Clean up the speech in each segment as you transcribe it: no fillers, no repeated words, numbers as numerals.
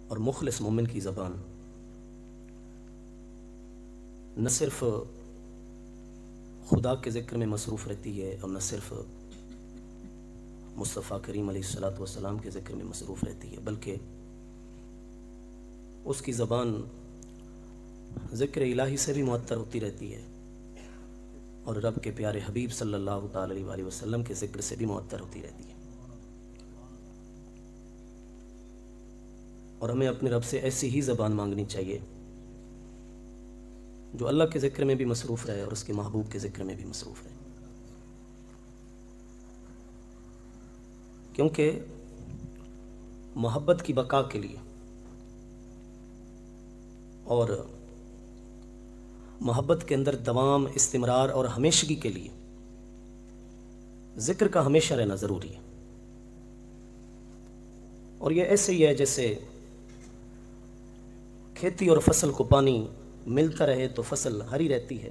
اور مخلص مومن کی زبان نہ صرف خدا کے ذکر میں مصروف رہتی ہے اور نہ صرف مصطفیٰ کریم علیہ الصلوۃ والسلام کے ذکر میں مصروف رہتی ہے، بلکہ اس کی زبان ذکر الہی سے بھی معطر ہوتی رہتی ہے اور رب کے پیارے حبیب صلی اللہ تعالی علیہ وسلم کے ذکر سے بھی معطر ہوتی رہتی ہے۔ اور ہمیں اپنے رب سے ایسی ہی زبان مانگنی چاہیے جو اللہ کے ذکر میں بھی مصروف رہے اور اس کے محبوب کے ذکر میں بھی مصروف رہے، کیونکہ محبت کی بقا کے لیے اور محبت کے اندر دوام، استمرار اور ہمیشگی کے لیے ذکر کا ہمیشہ رہنا ضروری ہے۔ اور یہ ایسے ہی ہے جیسے کھیتی اور فصل کو پانی ملتا رہے تو فصل ہری رہتی ہے،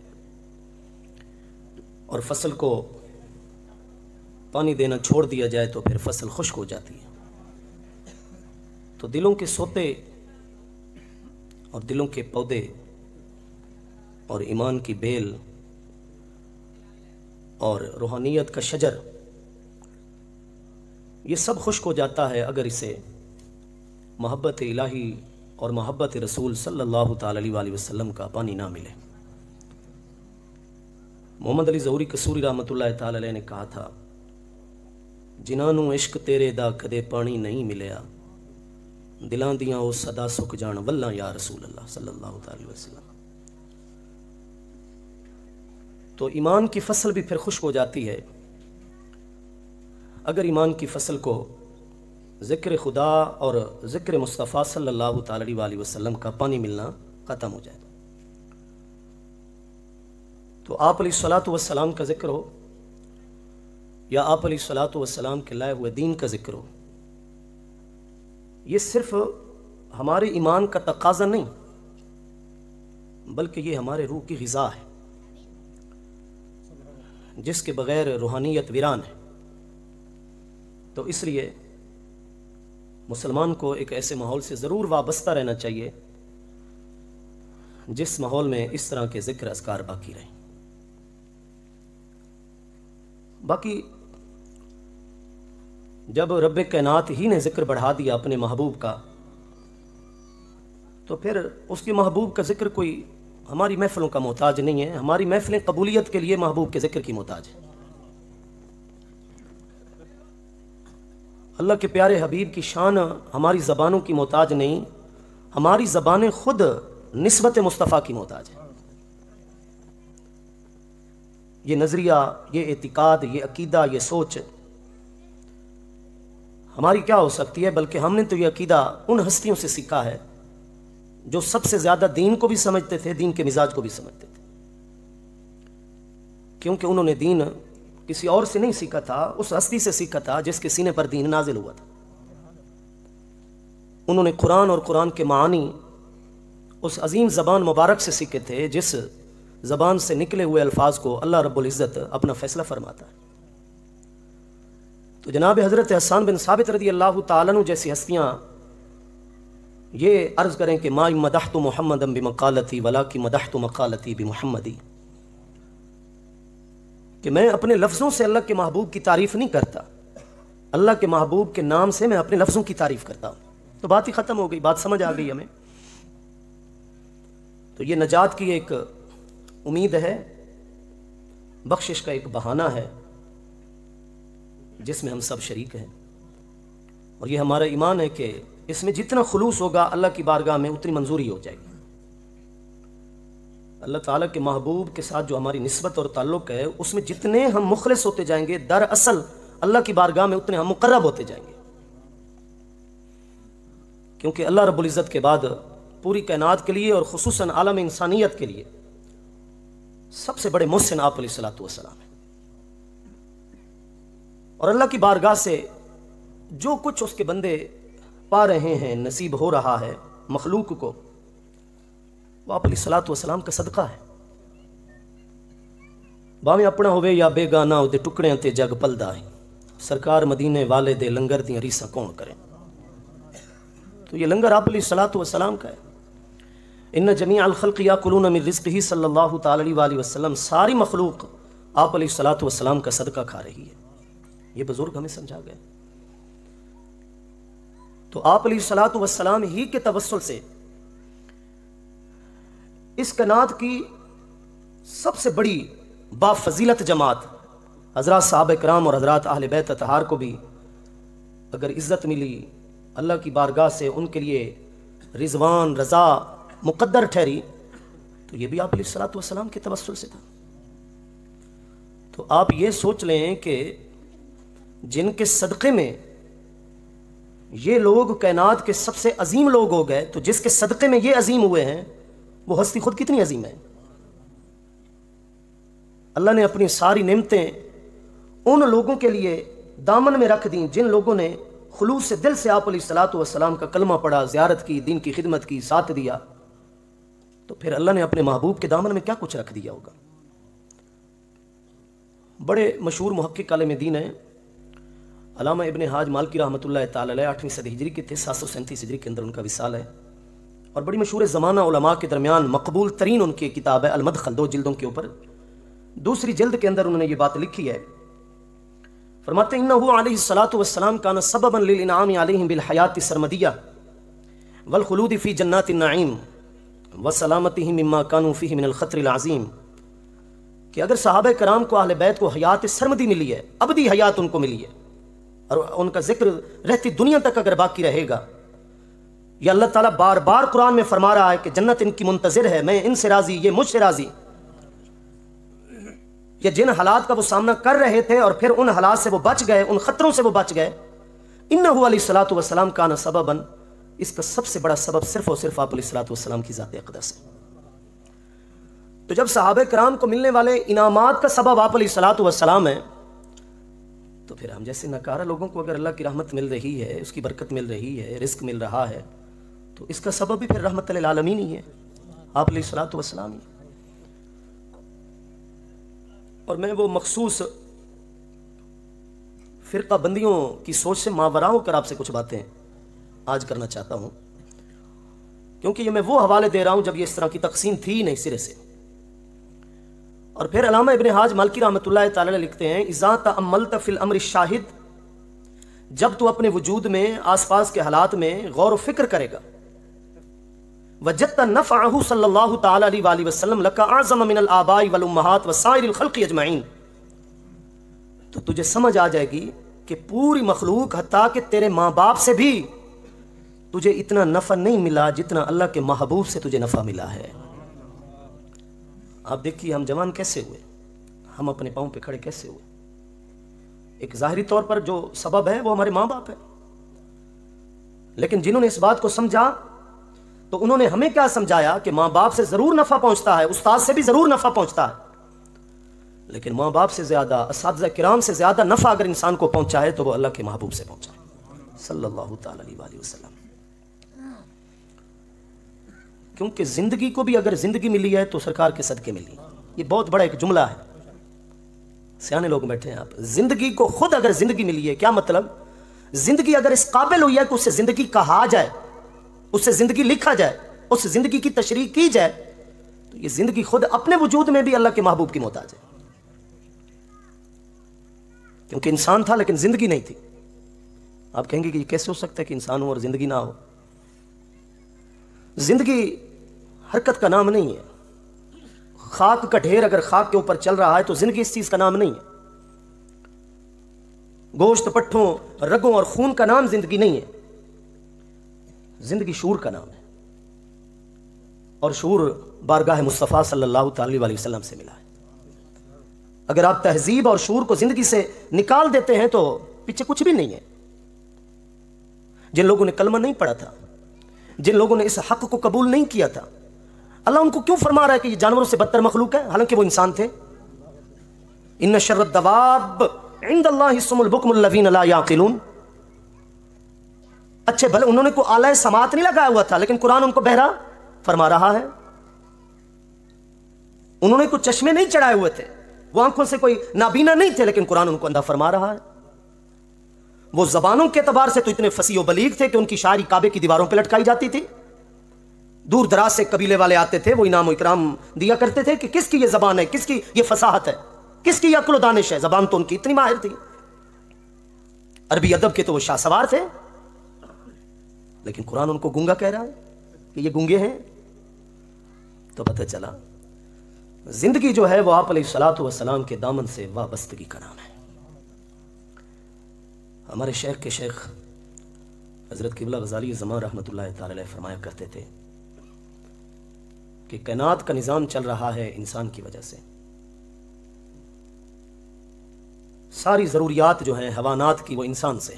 اور فصل کو پانی دینا چھوڑ دیا جائے تو پھر فصل خشک ہو جاتی ہے۔ تو دلوں کے سوتے اور دلوں کے پودے اور ایمان کی بیل اور روحانیت کا شجر، یہ سب خشک ہو جاتا ہے اگر اسے محبت الہی اور محبت رسول صلی اللہ تعالی علیہ وسلم کا پانی نہ ملے۔ محمد علی ظہوری قصوری رحمۃ اللہ تعالی علیہ نے کہا تھا، جنہاں نوں عشق تیرے دا کدے پانی نہیں ملیا، دلاں دیاں او صدا سک جان واللہ یا رسول اللہ صلی اللہ تعالی وسلم۔ تو ایمان کی فصل بھی پھر خشک ہو جاتی ہے اگر ایمان کی فصل کو ذکر خدا اور ذکر مصطفیٰ صلی اللہ تعالی علیہ وسلم کا پانی ملنا ختم ہو جائے۔ تو آپ علیہ الصلوۃ والسلام کا ذکر ہو یا آپ علیہ الصلوۃ والسلام کے لائے ہوئے دین کا ذکر ہو، یہ صرف ہمارے ایمان کا تقاضا نہیں بلکہ یہ ہمارے روح کی غذا ہے، جس کے بغیر روحانیت ویران ہے۔ تو اس لیے مسلمان کو ایک ایسے ماحول سے ضرور وابستہ رہنا چاہیے جس ماحول میں اس طرح کے ذکر اذکار باقی رہیں۔ باقی جب رب کائنات ہی نے ذکر بڑھا دیا اپنے محبوب کا، تو پھر اس کے محبوب کا ذکر کوئی ہماری محفلوں کا محتاج نہیں ہے، ہماری محفلیں قبولیت کے لیے محبوب کے ذکر کی محتاج ہیں۔ اللہ کے پیارے حبیب کی شان ہماری زبانوں کی محتاج نہیں، ہماری زبانیں خود نسبت مصطفیٰ کی محتاج ہیں۔ یہ نظریہ، یہ اعتقاد، یہ عقیدہ، یہ سوچ ہماری کیا ہو سکتی ہے؟ بلکہ ہم نے تو یہ عقیدہ ان ہستیوں سے سیکھا ہے جو سب سے زیادہ دین کو بھی سمجھتے تھے، دین کے مزاج کو بھی سمجھتے تھے، کیونکہ انہوں نے دین کسی اور سے نہیں سیکھا تھا، اس ہستی سے سیکھا تھا جس کے سینے پر دین نازل ہوا تھا۔ انہوں نے قرآن اور قرآن کے معانی اس عظیم زبان مبارک سے سیکھے تھے جس زبان سے نکلے ہوئے الفاظ کو اللہ رب العزت اپنا فیصلہ فرماتا ہے۔ تو جناب حضرت حسان بن ثابت رضی اللہ تعالیٰ عنہ جیسی ہستیاں یہ عرض کریں کہ ما مدحت محمدا بمقالتی ولکن مدحت مقالتی بمحمدی، کہ میں اپنے لفظوں سے اللہ کے محبوب کی تعریف نہیں کرتا، اللہ کے محبوب کے نام سے میں اپنے لفظوں کی تعریف کرتا ہوں۔ تو بات ہی ختم ہو گئی، بات سمجھ آ گئی ہمیں۔ تو یہ نجات کی ایک امید ہے، بخشش کا ایک بہانہ ہے جس میں ہم سب شریک ہیں، اور یہ ہمارا ایمان ہے کہ اس میں جتنا خلوص ہوگا اللہ کی بارگاہ میں اتنی منظوری ہو جائے گی۔ اللہ تعالیٰ کے محبوب کے ساتھ جو ہماری نسبت اور تعلق ہے، اس میں جتنے ہم مخلص ہوتے جائیں گے، دراصل اللہ کی بارگاہ میں اتنے ہم مقرب ہوتے جائیں گے، کیونکہ اللہ رب العزت کے بعد پوری کائنات کے لیے اور خصوصاً عالم انسانیت کے لیے سب سے بڑے محسن آپ علیہ الصلوۃ والسلام ہیں۔ اور اللہ کی بارگاہ سے جو کچھ اس کے بندے پا رہے ہیں، نصیب ہو رہا ہے مخلوق کو، وہ آپ علیہ الصلوۃ والسلام کا صدقہ ہے۔ باویں اپنا ہوئے یا بے گانا دے ٹکڑیاں تے جگ پلدا ہے، سرکار مدینے والے دے لنگر دیاں ریساں کون کریں۔ تو یہ لنگر آپ علیہ الصلوۃ والسلام کا ہے. ان جمیع الخلق یاکلون من رزقہ صلی اللہ تعالی علیہ وسلم، ساری مخلوق آپ علیہ الصلوۃ والسلام کا صدقہ کھا رہی ہے. یہ بزرگ ہمیں سمجھا گئے. تو آپ علیہ الصلوۃ والسلام ہی کے توسل سے اس کائنات کی سب سے بڑی بافضیلت جماعت حضرات صحابہ کرام اور حضرات اہل بیت اطہار کو بھی اگر عزت ملی اللہ کی بارگاہ سے، ان کے لیے رضوان رضا مقدر ٹھہری، تو یہ بھی آپ علیہ الصلوۃ والسلام کے توسل سے تھا. تو آپ یہ سوچ لیں کہ جن کے صدقے میں یہ لوگ کائنات کے سب سے عظیم لوگ ہو گئے، تو جس کے صدقے میں یہ عظیم ہوئے ہیں وہ ہستی خود کتنی عظیم ہے. اللہ نے اپنی ساری نعمتیں ان لوگوں کے لیے دامن میں رکھ دیں جن لوگوں نے خلوص سے دل سے آپ علیہ الصلوۃ والسلام کا کلمہ پڑھا، زیارت کی، دین کی خدمت کی، ساتھ دیا. تو پھر اللہ نے اپنے محبوب کے دامن میں کیا کچھ رکھ دیا ہوگا. بڑے مشہور محقق عالم دین ہیں علامہ ابن حاج مالکی رحمۃ اللہ تعالی علیہ، 8ویں صدی ہجری کے تھے، 737 ہجری کے اندر ان کا وصال ہے. اور بڑی مشہور زمانہ علماء کے درمیان مقبول ترین ان کی کتاب ہے المدخل، 2 جلدوں کے اوپر. دوسری جلد کے اندر انہوں نے یہ بات لکھی ہے، فرماتے ہیں انہو علیہ الصلوۃ والسلام کان سببا للانعام علیہم بالحیات السرمدیہ والخلود فی جنات النعیم وسلامتہم مما کانوا فیہ من الخطر العظیم. کہ اگر صحابہ کرام کو اہل بیت کو حیات سرمدی ملی ہے، ابدی حیات ان کو ملی ہے، اور ان کا ذکر رہتی دنیا تک اگر باقی رہے گا. یہ اللہ تعالیٰ بار بار قرآن میں فرما رہا ہے کہ جنت ان کی منتظر ہے، میں ان سے راضی، یہ مجھ سے راضی. یہ جن حالات کا وہ سامنا کر رہے تھے اور پھر ان حالات سے وہ بچ گئے، ان خطروں سے وہ بچ گئے. انہو علیہ الصلوۃ والسلام کان سببا، اس کا سب سے بڑا سبب صرف اور صرف آپ علیہ الصلوۃ والسلام کی ذات اقدس ہے. تو جب صحابہ کرام کو ملنے والے انعامات کا سبب آپ علیہ الصلوۃ والسلام ہے، تو پھر ہم جیسے ناکارہ لوگوں کو اگر اللہ کی رحمت مل رہی ہے، اس کی برکت مل رہی ہے، رزق مل رہا ہے، تو اس کا سبب بھی پھر رحمت للعالمین ہی ہے، آپ علیہ الصلوۃ والسلام ہی. اور میں وہ مخصوص فرقہ بندیوں کی سوچ سے ماوراء ہو کر آپ سے کچھ باتیں آج کرنا چاہتا ہوں، کیونکہ یہ میں وہ حوالے دے رہا ہوں جب یہ اس طرح کی تقسیم تھی نہیں سرے سے. اور پھر علامہ ابن حاج مالکی رحمۃ اللہ تعالی علیہ لکھتے ہیں اذا تأملت فی الامر الشاہد، جب تو اپنے وجود میں آس پاس کے حالات میں غور و فکر کرے گا، وجدت نفعہ صلی اللہ تعالی علیہ وآلہ وسلم لک اعظم من الآباء والامہات وسائر الخلق اجمعین، تو تجھے سمجھ آ جائے گی کہ پوری مخلوق حتیٰ کہ تیرے ماں باپ سے بھی تجھے اتنا نفع نہیں ملا جتنا اللہ کے محبوب سے تجھے نفع ملا ہے. آپ دیکھیے ہم جوان کیسے ہوئے، ہم اپنے پاؤں پہ کھڑے کیسے ہوئے. ایک ظاہری طور پر جو سبب ہے وہ ہمارے ماں باپ ہے، لیکن جنہوں نے اس بات کو سمجھا تو انہوں نے ہمیں کیا سمجھایا کہ ماں باپ سے ضرور نفع پہنچتا ہے، استاد سے بھی ضرور نفع پہنچتا ہے، لیکن ماں باپ سے زیادہ، اساتذہ کرام سے زیادہ نفع اگر انسان کو پہنچا ہے تو وہ اللہ کے محبوب سے پہنچا ہے صلی اللہ تعالی علیہ وآلہ وسلم. کیونکہ زندگی کو بھی اگر زندگی ملی ہے تو سرکار کے صدقے ملی. یہ بہت بڑا ایک جملہ ہے، سیانے لوگ بیٹھے ہیں. آپ زندگی کو خود اگر زندگی ملی ہے، کیا مطلب؟ زندگی اگر اس قابل ہوئی ہے کہ اس سے زندگی کہا جائے، اس سے زندگی لکھا جائے، اس سے زندگی کی تشریح کی جائے، تو یہ زندگی خود اپنے وجود میں بھی اللہ کے محبوب کی محتاج ہے. کیونکہ انسان تھا لیکن زندگی نہیں تھی. آپ کہیں گے کہ یہ کیسے ہو سکتا ہے کہ انسان ہو اور زندگی نہ ہو؟ زندگی حرکت کا نام نہیں ہے. خاک کا ڈھیر اگر خاک کے اوپر چل رہا ہے تو زندگی اس چیز کا نام نہیں ہے. گوشت پٹھوں رگوں اور خون کا نام زندگی نہیں ہے. زندگی شعور کا نام ہے، اور شعور بارگاہ مصطفیٰ صلی اللہ تعالی علیہ وسلم سے ملا ہے. اگر آپ تہذیب اور شعور کو زندگی سے نکال دیتے ہیں تو پیچھے کچھ بھی نہیں ہے. جن لوگوں نے کلمہ نہیں پڑھا تھا، جن لوگوں نے اس حق کو قبول نہیں کیا تھا، اللہ ان کو کیوں فرما رہا ہے کہ یہ جانوروں سے بدتر مخلوق ہے، حالانکہ وہ انسان تھے؟ ان شر الدواب عند اللہ الصم البکم الذین لا یعقلون. اچھے بھلے انہوں نے کوئی آلہ سماعت نہیں لگایا ہوا تھا، لیکن قرآن ان کو بہرا فرما رہا ہے. انہوں نے کوئی چشمے نہیں چڑھائے ہوئے تھے، وہ آنکھوں سے کوئی نابینا نہیں تھے، لیکن قرآن ان کو اندھا فرما رہا ہے. وہ زبانوں کے اعتبار سے تو اتنے فصیح و بلیغ تھے کہ ان کی شاعری کعبے کی دیواروں پہ لٹکائی جاتی تھی. دور دراز سے قبیلے والے آتے تھے, وہ انعام و اکرام دیا کرتے تھے کہ کس کی یہ زبان ہے, کس کی یہ فصاحت ہے, کس کی یہ عقل و دانش ہے. زبان تو ان کی اتنی ماہر تھی. عربی ادب کے تو وہ شاہ سوار تھے, لیکن قرآن ان کو گونگا کہہ رہا ہے کہ یہ گونگے ہیں. تو پتہ چلا زندگی جو ہے وہ آپ علیہ الصلوۃ والسلام کے دامن سے وابستگی کا نام ہے. ہمارے شیخ کے شیخ حضرت قبلہ غزالی زمان رحمۃ اللہ تعالی علیہ فرمایا کرتے تھے کہ کائنات کا نظام چل رہا ہے انسان کی وجہ سے. ساری ضروریات جو ہیں حیوانات کی وہ انسان سے,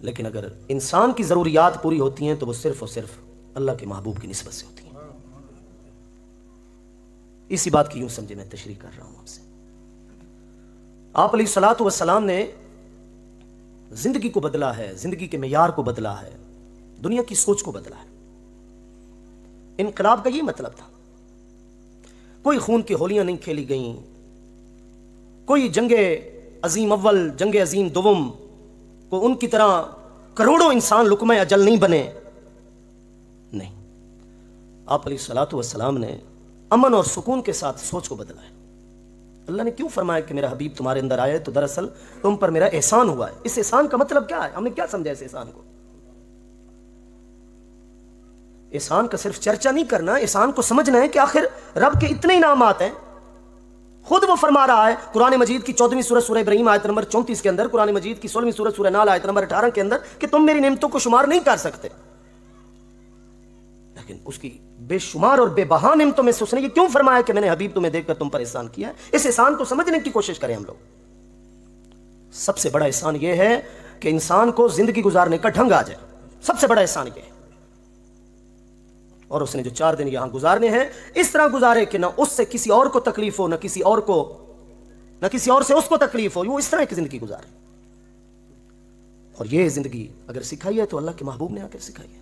لیکن اگر انسان کی ضروریات پوری ہوتی ہیں تو وہ صرف اور صرف اللہ کے محبوب کی نسبت سے ہوتی ہیں. اسی بات کی یوں سمجھے میں تشریح کر رہا ہوں آپ سے. آپ علیہ الصلوۃ والسلام نے زندگی کو بدلا ہے, زندگی کے معیار کو بدلا ہے, دنیا کی سوچ کو بدلا ہے. انقلاب کا یہ مطلب تھا. کوئی خون کی ہولیاں نہیں کھیلی گئیں, کوئی جنگ عظیم اول جنگ عظیم دوم کو ان کی طرح کروڑوں انسان لقمہ اجل نہیں بنے. نہیں, آپ علیہ الصلوۃ والسلام نے امن اور سکون کے ساتھ سوچ کو بدلا ہے. اللہ نے کیوں فرمایا کہ میرا حبیب تمہارے اندر آئے, تو دراصل تم پر میرا احسان ہوا ہے. اس احسان کا مطلب کیا ہے, ہم نے کیا سمجھا اس احسان کو؟ احسان کا صرف چرچا نہیں کرنا, احسان کو سمجھنا ہے کہ آخر رب کے اتنے انعامات ہیں. خود وہ فرما رہا ہے قرآن مجید کی 14ویں سورہ سورہ ابراہیم آیت نمبر 34 کے اندر, قرآن مجید کی 16ویں سورہ سورہ نال آیت نمبر 18 کے اندر کہ تم میری نعمتوں کو شمار نہیں کر سکتے. لیکن اس کی بے شمار اور بے بہا نعمتوں میں سے اس نے یہ کیوں فرمایا کہ میں نے حبیب تمہیں دیکھ کر تم پر احسان کیا ہے. اس احسان کو سمجھنے کی کوشش کریں ہم لوگ. سب سے بڑا احسان یہ ہے کہ انسان کو زندگی گزارنے کا ڈھنگ آ جائے. سب سے بڑا احسان یہ ہے. اور اس نے جو 4 دن یہاں گزارنے ہیں اس طرح گزارے کہ نہ اس سے کسی اور کو تکلیف ہو, نہ کسی اور سے اس کو تکلیف ہو. وہ اس طرح کی زندگی گزارے. اور یہ زندگی اگر سکھائی ہے تو اللہ کے محبوب نے آ کر سکھائی ہے.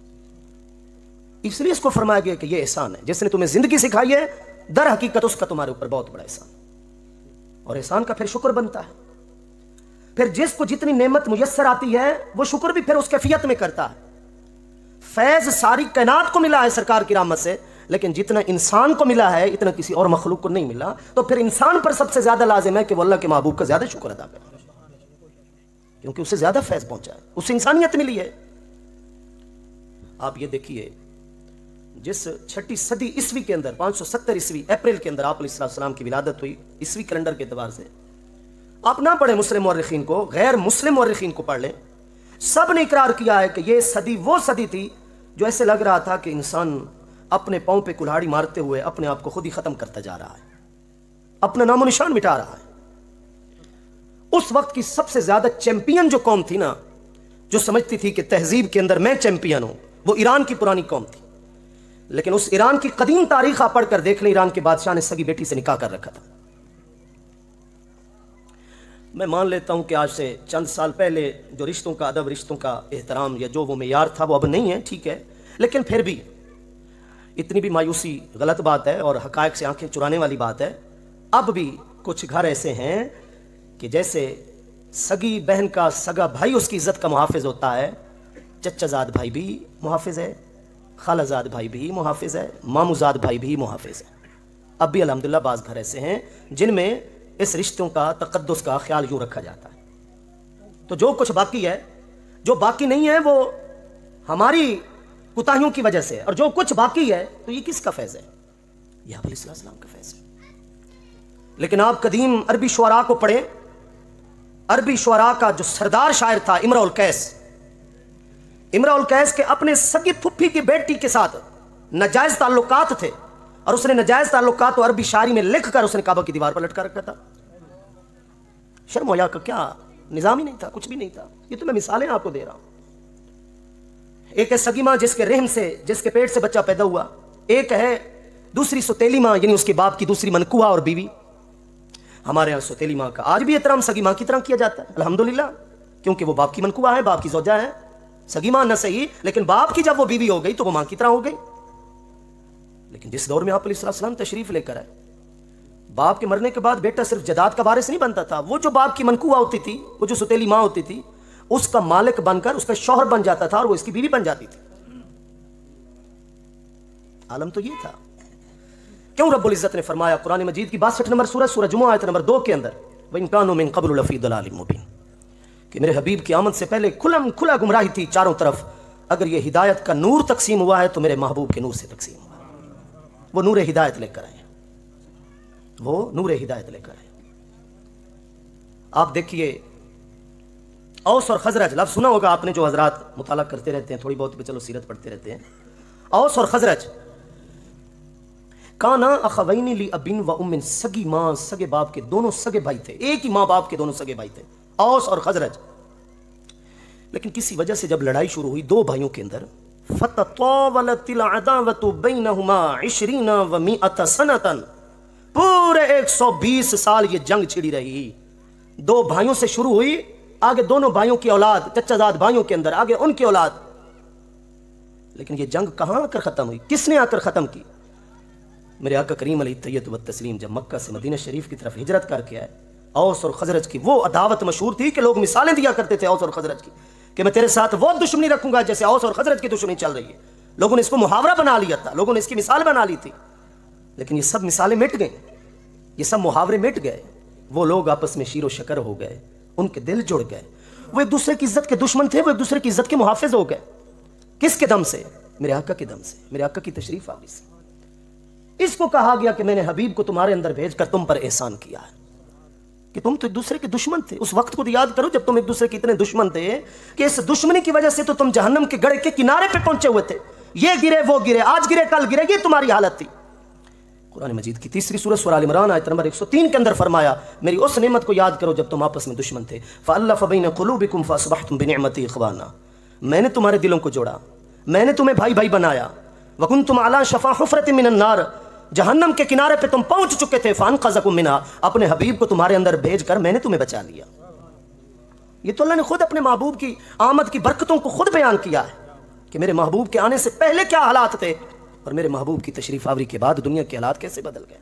اس لیے اس کو فرمایا گیا کہ یہ احسان ہے. جس نے تمہیں زندگی سکھائی ہے در حقیقت اس کا تمہارے اوپر بہت بڑا احسان. اور احسان کا پھر شکر بنتا ہے. پھر جس کو جتنی نعمت میسر آتی ہے وہ شکر بھی پھر اس کیفیت میں کرتا ہے. فیض ساری کائنات کو ملا ہے سرکار کی رحمت سے, لیکن جتنا انسان کو ملا ہے اتنا کسی اور مخلوق کو نہیں ملا. تو پھر انسان پر سب سے زیادہ لازم ہے کہ وہ اللہ کے محبوب کا زیادہ شکر ادا کرے, کیونکہ اسے زیادہ فیض پہنچا ہے, اسے انسانیت ملی ہے. آپ یہ دیکھیے جس 6 صدی عیسوی کے اندر 570 عیسوی اپریل کے اندر آپ علیہ السلام کی ولادت ہوئی عیسوی کیلنڈر کے اعتبار سے. آپ نہ پڑھیں مسلم مورخین کو, غیر مسلم مورخین کو پڑھ لیں. سب نے اقرار کیا ہے کہ یہ صدی وہ صدی تھی جو ایسے لگ رہا تھا کہ انسان اپنے پاؤں پہ کلہاڑی مارتے ہوئے اپنے آپ کو خود ہی ختم کرتا جا رہا ہے, اپنا نام و نشان مٹا رہا ہے. اس وقت کی سب سے زیادہ چیمپئن جو قوم تھی نا, جو سمجھتی تھی کہ تہذیب کے اندر میں چیمپئن ہوں, وہ ایران کی پرانی قوم تھی. لیکن اس ایران کی قدیم تاریخ آپ پڑھ کر دیکھ لیں, ایران کے بادشاہ نے سگی بیٹی سے نکاح کر رکھا تھا. میں مان لیتا ہوں کہ آج سے چند سال پہلے جو رشتوں کا ادب, رشتوں کا احترام یا جو وہ معیار تھا وہ اب نہیں ہے, ٹھیک ہے, لیکن پھر بھی اتنی بھی مایوسی غلط بات ہے اور حقائق سے آنکھیں چرانے والی بات ہے. اب بھی کچھ گھر ایسے ہیں کہ جیسے سگی بہن کا سگا بھائی اس کی عزت کا محافظ ہوتا ہے, چچا زاد بھائی بھی محافظ ہے, خالہ زاد بھائی بھی محافظ ہے, مامو زاد بھائی بھی محافظ ہے. اب بھی الحمدللہ بعض گھر ایسے ہیں جن میں اس رشتوں کا تقدس کا خیال یوں رکھا جاتا ہے. تو جو کچھ باقی ہے, جو باقی نہیں ہے وہ ہماری کوتاہیوں کی وجہ سے, اور جو کچھ باقی ہے تو یہ کس کا فیض ہے؟ یہ آپ علیہ السلام کا فیض ہے. لیکن آپ قدیم عربی شعراء کو پڑھیں. عربی شعراء کا جو سردار شاعر تھا امرؤ القیس, امرؤ القیس کے اپنے سگی پھپھی کی بیٹی کے ساتھ ناجائز تعلقات تھے, اور اس نے ناجائز تعلقات کو عربی شاعری میں لکھ کر اس نے کعبہ کی دیوار پر لٹکا رکھا تھا. شرم و حیا کا کیا نظام ہی نہیں تھا, کچھ بھی نہیں تھا. یہ تو میں مثالیں آپ کو دے رہا ہوں. ایک ہے سگی ماں جس کے رحم سے, جس کے پیٹ سے بچہ پیدا ہوا. ایک ہے دوسری سوتیلی ماں, یعنی اس کے باپ کی دوسری منکوہ اور بیوی. ہمارے یہاں سوتیلی ماں کا آج بھی احترام سگی ماں کی طرح کیا جاتا ہے الحمدللہ, کیونکہ وہ باپ کی منکوہ ہے, باپ کی زوجہ ہے. سگی ماں نہ صحیح, لیکن باپ کی جب وہ بیوی ہو گئی تو وہ ماں کی طرح ہو گئی. لیکن جس دور میں آپ علیہ السلام تشریف لے کر آئے, باپ کے مرنے کے بعد بیٹا صرف جائیداد کا وارث نہیں بنتا تھا، وہ جو باپ کی منکوہ ہوتی تھی، وہ جو ستیلی ماں ہوتی تھی، اس کا مالک بن کر اس کا شوہر بن جاتا تھا اور وہ اس کی بیوی بن جاتی تھی۔ عالم تو یہ تھا۔ کیوں رب العزت نے فرمایا قرآن مجید کی 62 نمبر سورہ جمعہ آیت نمبر 2 کے اندر وَإِن كَانُوا مِن قَبْلُ لَفِي ضَلَالٍ مُبِينٍ، کہ میرے حبیب کی آمد سے پہلے کھلا گمراہی تھی چاروں طرف، اگر یہ ہدایت کا نور تقسیم ہوا ہے تو میرے محبوب کے نور سے تقسیم ہوا ہے۔ وہ نور ہدایت لے کر آئے، وہ نور ہدایت لے کر آئے۔ آپ دیکھیے اوس اور خزرج، لفظ سنا ہوگا آپ نے جو حضرات مطالعہ کرتے رہتے ہیں، تھوڑی بہت بھی چلو سیرت پڑھتے رہتے ہیں۔ اوس اور خزرج کانا اخوین لی ابن و ام، سگی ماں سگے باپ کے دونوں سگے بھائی تھے، ایک ہی ماں باپ کے دونوں سگے بھائی تھے، اوس اور خزرج۔ لیکن کسی وجہ سے جب لڑائی شروع ہوئی دو بھائیوں کے اندر، فتطاولت العداوۃ بینہما 20 و100 سنۃ، پورے 120 سال یہ جنگ چھڑی رہی۔ دو بھائیوں سے شروع ہوئی، آگے دونوں بھائیوں کی اولاد، چچا زاد بھائیوں کے اندر آگے ان کی اولاد۔ لیکن یہ جنگ کہاں آ کر ختم ہوئی؟ کس نے آ کر ختم کی؟ میرے آقا کریم علیہ التحیۃ والتسلیم جب مکہ سے مدینہ شریف کی طرف ہجرت کر کے آئے، اوس اور خزرج کی وہ عداوت مشہور تھی کہ لوگ مثالیں دیا کرتے تھے اوس اور خزرج کی، کہ میں تیرے ساتھ وہ دشمنی رکھوں گا جیسے اوس اور خزرج کی دشمنی چل رہی ہے۔ لوگوں نے اس کو محاورہ بنا لیا تھا، لوگوں نے اس کی مثال بنا لی تھی، لیکن یہ سب مثالیں مٹ گئیں، یہ سب محاورے مٹ گئے۔ وہ لوگ آپس میں شیر و شکر ہو گئے، ان کے دل جڑ گئے، وہ ایک دوسرے کی عزت کے دشمن تھے، وہ ایک دوسرے کی عزت کے محافظ ہو گئے۔ کس کے دم سے؟ میرے آقا کے دم سے، میرے آقا کی تشریف آوری سے۔ اس کو کہا گیا کہ میں نے حبیب کو تمہارے اندر بھیج کر تم پر احسان کیا ہے، کہ تم تو ایک دوسرے کے دشمن تھے۔ اس وقت کو یاد کرو جب تم ایک دوسرے کے اتنے دشمن تھے کہ اس دشمنی کی وجہ سے تو تم جہنم کے گڑھے کے کنارے پہ پہنچے ہوئے تھے، یہ گرے وہ گرے، آج گرے کل گرے، یہ تمہاری حالت تھی۔ قرآن مجید کی تیسری سورہ آل عمران آیت نمبر 103 کے اندر فرمایا میری اس نعمت کو یاد کرو جب تم آپس میں دشمن تھے، فَأَلَّفَ بَيْنَ قُلُوبِكُمْ فَأَصْبَحْتُمْ بِنِعْمَتِي إِخْوَانًا، میں نے تمہارے دلوں کو جوڑا، میں نے تمہیں بھائی بھائی بنایا۔ وَكُنْتُمْ عَلَى شَفَا حُفْرَةٍ مِّنَ النَّارِ، جہنم کے کنارے پہ تم پہنچ چکے تھے، فَأَنْقَذَكُم مِّنْهَا، اپنے حبیب کو تمہارے اندر بھیج کر میں نے تمہیں بچا لیا۔ یہ تو اللہ نے خود اپنے محبوب کی آمد کی برکتوں کو خود بیان کیا ہے کہ میرے محبوب کے آنے سے پہلے کیا حالات تھے اور میرے محبوب کی تشریف آوری کے بعد دنیا کے حالات کیسے بدل گئے۔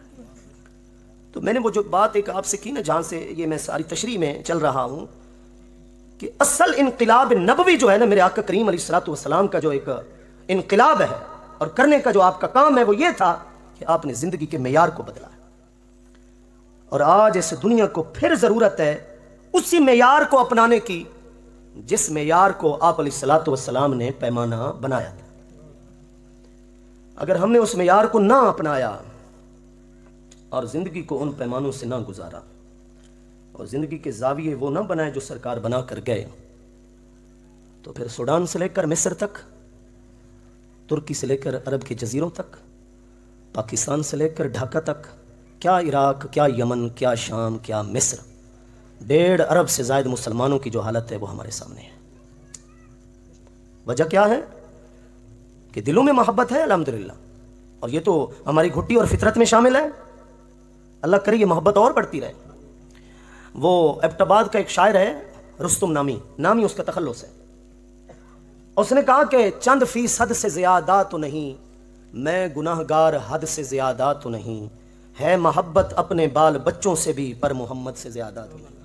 تو میں نے وہ جو بات ایک آپ سے کی نا، جہاں سے یہ میں ساری تشریح میں چل رہا ہوں، کہ اصل انقلاب نبوی جو ہے نا میرے آقا کریم علیہ الصلوۃ والسلام کا جو ایک انقلاب ہے اور کرنے کا جو آپ کا کام ہے وہ یہ تھا کہ آپ نے زندگی کے معیار کو بدلا ہے، اور آج اس دنیا کو پھر ضرورت ہے اسی معیار کو اپنانے کی جس معیار کو آپ علیہ الصلوۃ والسلام نے پیمانہ بنایا تھا۔ اگر ہم نے اس معیار کو نہ اپنایا اور زندگی کو ان پیمانوں سے نہ گزارا اور زندگی کے زاویے وہ نہ بنائے جو سرکار بنا کر گئے، تو پھر سوڈان سے لے کر مصر تک، ترکی سے لے کر عرب کے جزیروں تک، پاکستان سے لے کر ڈھاکہ تک، کیا عراق، کیا یمن، کیا شام، کیا مصر، 1.5 ارب سے زائد مسلمانوں کی جو حالت ہے وہ ہمارے سامنے ہے۔ وجہ کیا ہے؟ کہ دلوں میں محبت ہے الحمدللہ، اور یہ تو ہماری گھٹی اور فطرت میں شامل ہے۔ اللہ کرے یہ محبت اور بڑھتی رہے۔ وہ ایبٹ آباد کا ایک شاعر ہے رستم نامی اس کا تخلص ہے، اس نے کہا کہ چند فیصد سے زیادہ تو نہیں، میں گناہ گار حد سے زیادہ تو نہیں، ہے محبت اپنے بال بچوں سے بھی پر محمد سے زیادہ تو نہیں۔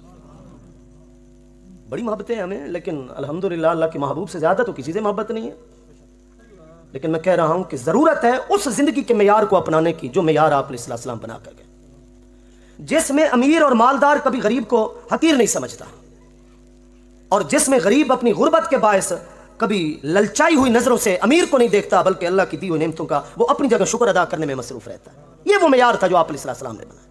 بڑی محبتیں ہمیں، لیکن الحمدللہ اللہ کے محبوب سے زیادہ تو کسی سے محبت نہیں ہے۔ لیکن میں کہہ رہا ہوں کہ ضرورت ہے اس زندگی کے معیار کو اپنانے کی جو معیار آپ علیہ السلام بنا کر گئے، جس میں امیر اور مالدار کبھی غریب کو حقیر نہیں سمجھتا، اور جس میں غریب اپنی غربت کے باعث کبھی للچائی ہوئی نظروں سے امیر کو نہیں دیکھتا، بلکہ اللہ کی دی ہوئی نعمتوں کا وہ اپنی جگہ شکر ادا کرنے میں مصروف رہتا ہے۔ یہ وہ معیار تھا جو آپ علیہ السلام نے بنایا۔